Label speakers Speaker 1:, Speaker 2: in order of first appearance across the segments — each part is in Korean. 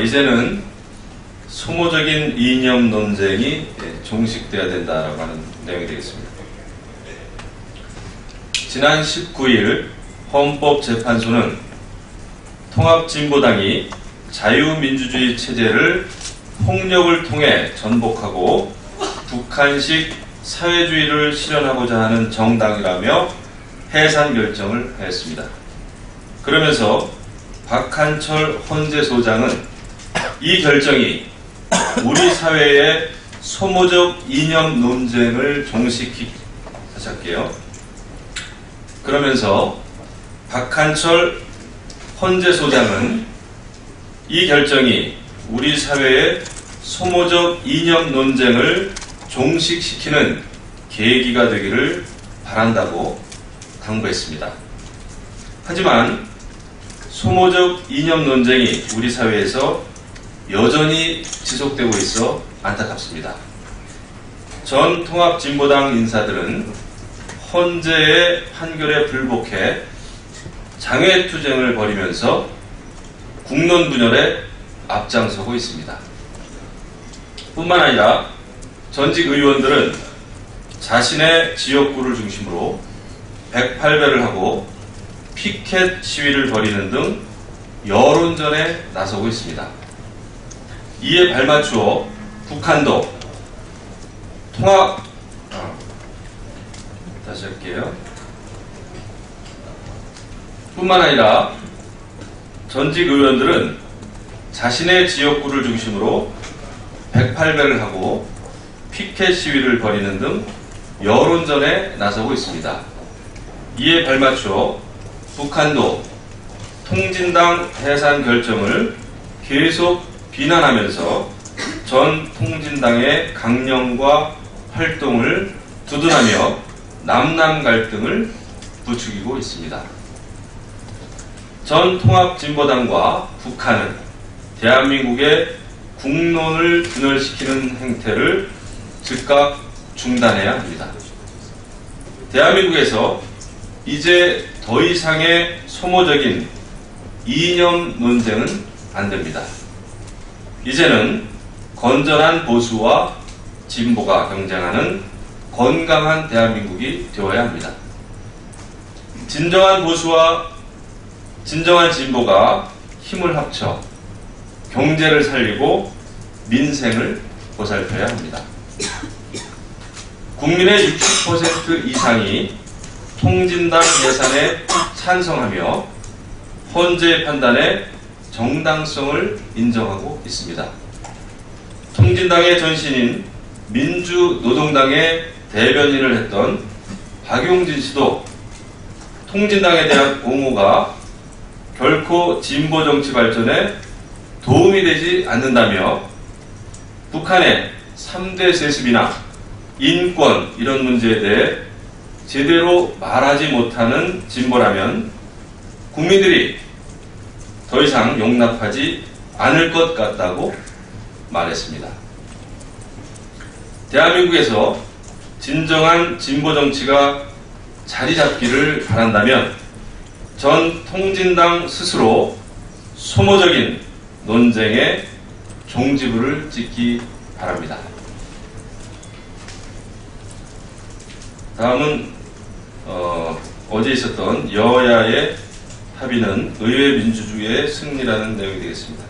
Speaker 1: 이제는 소모적인 이념 논쟁이 종식되어야 된다라고 하는 내용이 되겠습니다. 지난 19일 헌법재판소는 통합진보당이 자유민주주의 체제를 폭력을 통해 전복하고 북한식 사회주의를 실현하고자 하는 정당이라며 해산 결정을 하였습니다. 그러면서 박한철 헌재소장은 이 결정이 우리 사회의 소모적 이념 논쟁을 종식하셨게요. 그러면서 박한철 헌재소장은 이 결정이 우리 사회의 소모적 이념 논쟁을 종식시키는 계기가 되기를 바란다고 당부했습니다. 하지만 소모적 이념 논쟁이 우리 사회에서 여전히 지속되고 있어 안타깝습니다. 전 통합진보당 인사들은 헌재의 판결에 불복해 장외투쟁을 벌이면서 국론 분열에 앞장서고 있습니다. 뿐만 아니라 전직 의원들은 자신의 지역구를 중심으로 108배를 하고 피켓 시위를 벌이는 등 여론전에 나서고 있습니다. 이에 발맞추어 북한도 다시 할게요. 뿐만 아니라 전직 의원들은 자신의 지역구를 중심으로 108배를 하고 피켓 시위를 벌이는 등 여론전에 나서고 있습니다. 이에 발맞추어 북한도 통진당 해산 결정을 계속 비난하면서 전 통진당의 강령과 활동을 두둔하며 남남 갈등을 부추기고 있습니다. 전 통합진보당과 북한은 대한민국의 국론을 분열시키는 행태를 즉각 중단해야 합니다. 대한민국에서 이제 더 이상의 소모적인 이념 논쟁은 안 됩니다. 이제는 건전한 보수와 진보가 경쟁하는 건강한 대한민국이 되어야 합니다. 진정한 보수와 진정한 진보가 힘을 합쳐 경제를 살리고 민생을 보살펴야 합니다. 국민의 60% 이상이 통진당 해산에 찬성하며 헌재의 판단에 정당성을 인정하고 있습니다. 통진당의 전신인 민주노동당의 대변인을 했던 박용진 씨도 통진당에 대한 옹호가 결코 진보 정치 발전에 도움이 되지 않는다며 북한의 3대 세습이나 인권 이런 문제에 대해 제대로 말하지 못하는 진보라면 국민들이 더 이상 용납하지 않을 것 같다고 말했습니다. 대한민국에서 진정한 진보 정치가 자리 잡기를 바란다면 전 통진당 스스로 소모적인 논쟁에 종지부를 찍기 바랍니다. 다음은 어제 있었던 여야의 합의는 의회 민주주의의 승리라는 내용이 되겠습니다.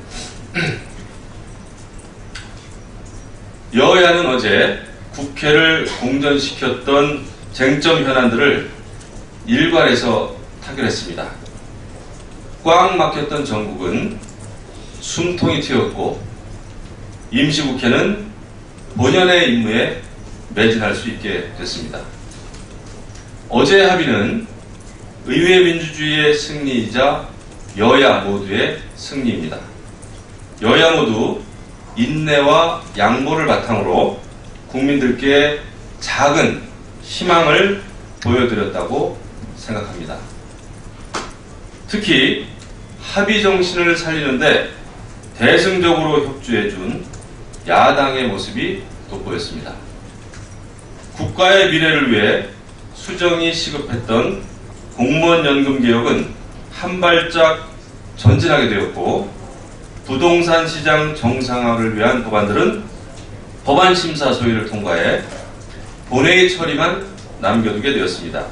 Speaker 1: 여야는 어제 국회를 공전시켰던 쟁점 현안들을 일괄해서 타결했습니다. 꽉 막혔던 전국은 숨통이 튀었고 임시국회는 본연의 임무에 매진할 수 있게 됐습니다. 어제의 합의는 의회 민주주의의 승리이자 여야 모두의 승리입니다. 여야 모두 인내와 양보를 바탕으로 국민들께 작은 희망을 보여드렸다고 생각합니다. 특히 합의 정신을 살리는데 대승적으로 협조해준 야당의 모습이 돋보였습니다. 국가의 미래를 위해 수정이 시급했던 공무원 연금 개혁은 한 발짝 전진하게 되었고 부동산 시장 정상화를 위한 법안들은 법안 심사 소위를 통과해 본회의 처리만 남겨두게 되었습니다.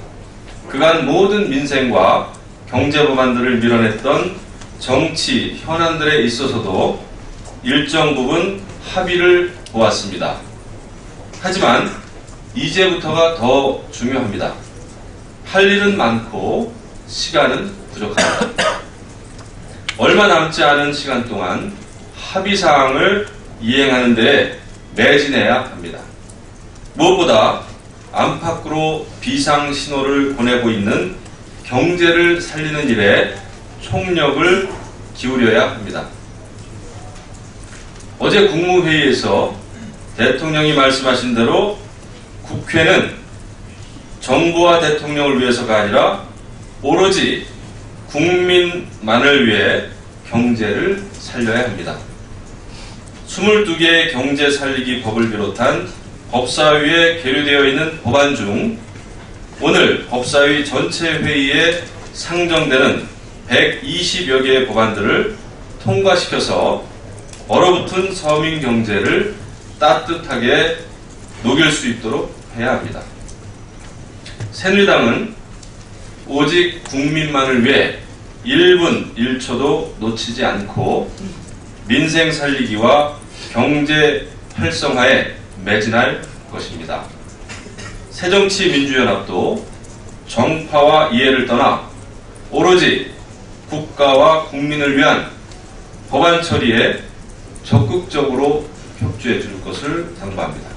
Speaker 1: 그간 모든 민생과 경제 법안들을 밀어냈던 정치 현안들에 있어서도 일정 부분 합의를 보았습니다. 하지만 이제부터가 더 중요합니다. 할 일은 많고 시간은 부족합니다. 얼마 남지 않은 시간 동안 합의사항을 이행하는 데 매진해야 합니다. 무엇보다 안팎으로 비상신호를 보내고 있는 경제를 살리는 일에 총력을 기울여야 합니다. 어제 국무회의에서 대통령이 말씀하신 대로 국회는 정부와 대통령을 위해서가 아니라 오로지 국민만을 위해 경제를 살려야 합니다. 22개의 경제 살리기 법을 비롯한 법사위에 계류되어 있는 법안 중 오늘 법사위 전체 회의에 상정되는 120여 개의 법안들을 통과시켜서 얼어붙은 서민 경제를 따뜻하게 녹일 수 있도록 해야 합니다. 새누리당은 오직 국민만을 위해 1분 1초도 놓치지 않고 민생 살리기와 경제 활성화에 매진할 것입니다. 새정치민주연합도 정파와 이해를 떠나 오로지 국가와 국민을 위한 법안 처리에 적극적으로 협조해 줄 것을 당부합니다.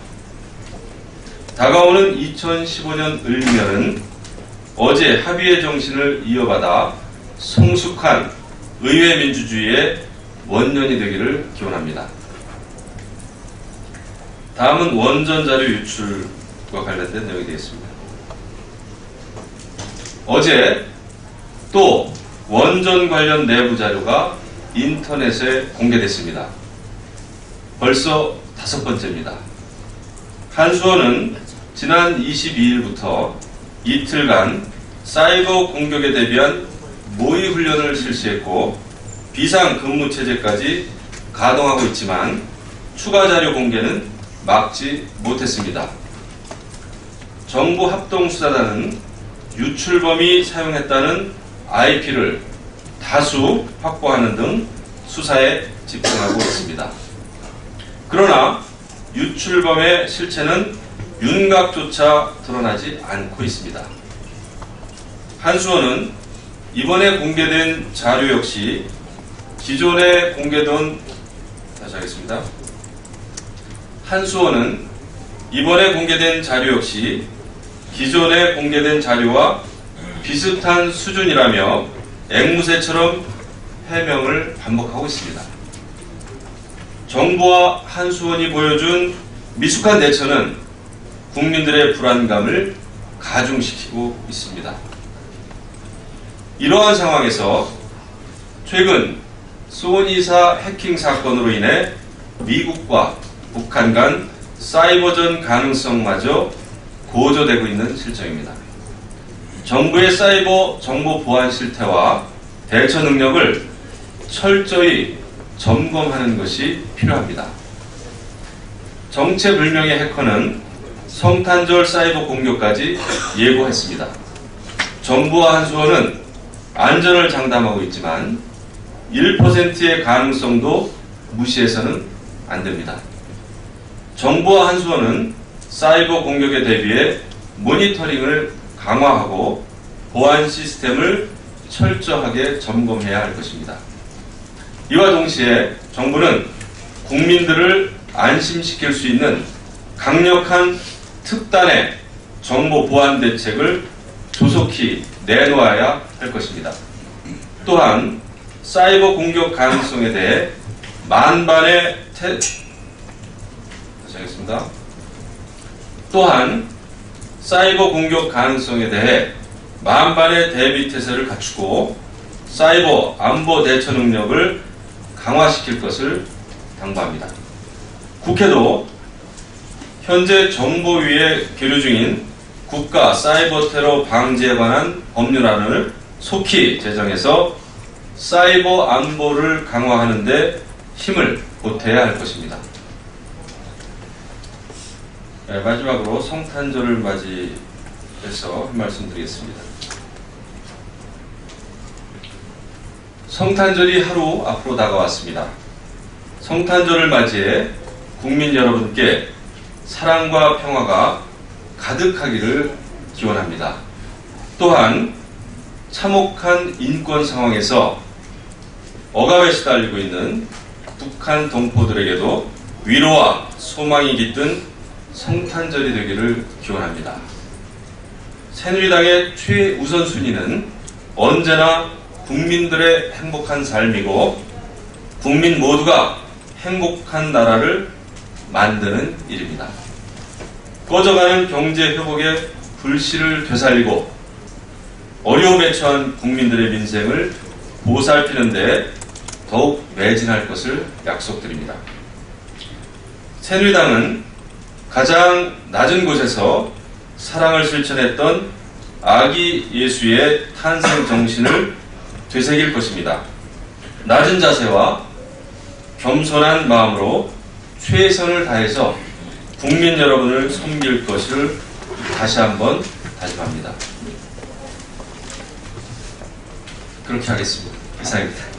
Speaker 1: 다가오는 2015년 을면은 어제 합의의 정신을 이어받아 성숙한 의회 민주주의의 원년이 되기를 기원합니다. 다음은 원전 자료 유출과 관련된 내용이 되겠습니다. 어제 또 원전 관련 내부 자료가 인터넷에 공개됐습니다. 벌써 5번째입니다. 한수원은 지난 22일부터 이틀간 사이버 공격에 대비한 모의 훈련을 실시했고 비상 근무 체제까지 가동하고 있지만 추가 자료 공개는 막지 못했습니다. 정부 합동수사단은 유출범이 사용했다는 IP를 다수 확보하는 등 수사에 집중하고 있습니다. 그러나 유출범의 실체는 윤곽조차 드러나지 않고 있습니다. 한수원은 이번에 공개된 자료 역시 기존에 공개된 한수원은 이번에 공개된 자료 역시 기존에 공개된 자료와 비슷한 수준이라며 앵무새처럼 해명을 반복하고 있습니다. 정부와 한수원이 보여준 미숙한 대처는 국민들의 불안감을 가중시키고 있습니다. 이러한 상황에서 최근 소니사 해킹 사건으로 인해 미국과 북한 간 사이버전 가능성마저 고조되고 있는 실정입니다. 정부의 사이버 정보 보안 실태와 대처 능력을 철저히 점검하는 것이 필요합니다. 정체불명의 해커는 성탄절 사이버 공격까지 예고했습니다. 정부와 한수원은 안전을 장담하고 있지만 1%의 가능성도 무시해서는 안 됩니다. 정부와 한수원은 사이버 공격에 대비해 모니터링을 강화하고 보안 시스템을 철저하게 점검해야 할 것입니다. 이와 동시에 정부는 국민들을 안심시킬 수 있는 강력한 특단의 정보 보안 대책을 조속히 내놓아야 할 것입니다. 또한 사이버 공격 가능성에 대해 만반의 대비 태세를 갖추고 사이버 안보 대처 능력을 강화시킬 것을 당부합니다. 국회도 현재 정보위에 계류 중인 국가 사이버 테러 방지에 관한 법률안을 속히 제정해서 사이버 안보를 강화하는 데 힘을 보태야 할 것입니다. 네, 마지막으로 성탄절을 맞이해서 한 말씀 드리겠습니다. 성탄절이 하루 앞으로 다가왔습니다. 성탄절을 맞이해 국민 여러분께 사랑과 평화가 가득하기를 기원합니다. 또한 참혹한 인권 상황에서 억압에 시달리고 있는 북한 동포들에게도 위로와 소망이 깃든 성탄절이 되기를 기원합니다. 새누리당의 최우선 순위는 언제나 국민들의 행복한 삶이고 국민 모두가 행복한 나라를 만드는 일입니다. 꺼져가는 경제 회복의 불씨를 되살리고 어려움에 처한 국민들의 민생을 보살피는 데 더욱 매진할 것을 약속드립니다. 새누리당은 가장 낮은 곳에서 사랑을 실천했던 아기 예수의 탄생 정신을 되새길 것입니다. 낮은 자세와 겸손한 마음으로 최선을 다해서 국민 여러분을 섬길 것을 다시 한번 다짐합니다. 그렇게 하겠습니다. 이상입니다.